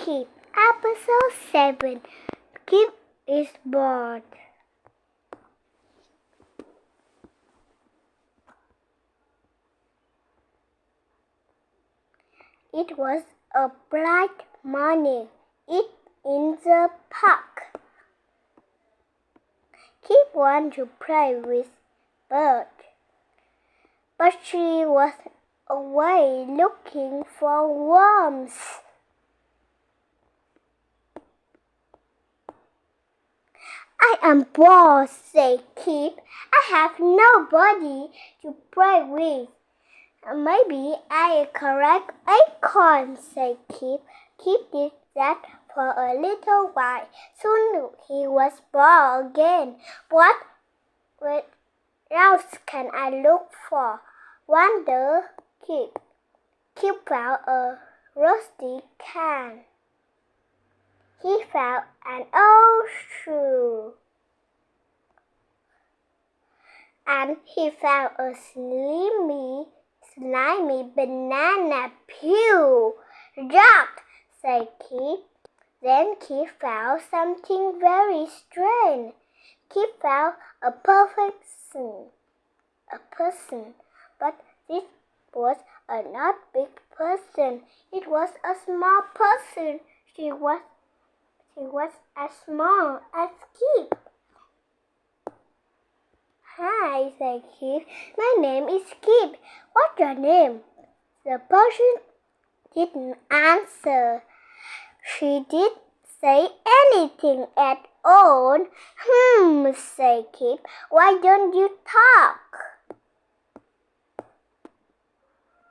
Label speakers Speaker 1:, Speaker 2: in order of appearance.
Speaker 1: Kip, Episode 7. Kip is bored. It was a bright morning in the park. Kip wanted to play with Bert, but she was away looking for worms. I am bored, said Kip. I have nobody to play with. Maybe I collect acorns, said Kip. Kip did that for a little while. Soon he was bored again. What else can I look for? Wondered Kip. Kip found a rusty can. He found an old shoe. And he found a slimy banana peel. Yuck, said Kip. Then Kip found something very strange. Kip found a person, but this was not big person. It was a small person. She was as small as Kip. Hi, said Kip. My name is Kip. What's your name? The person didn't answer. She didn't say anything at all. Said Kip. Why don't you talk?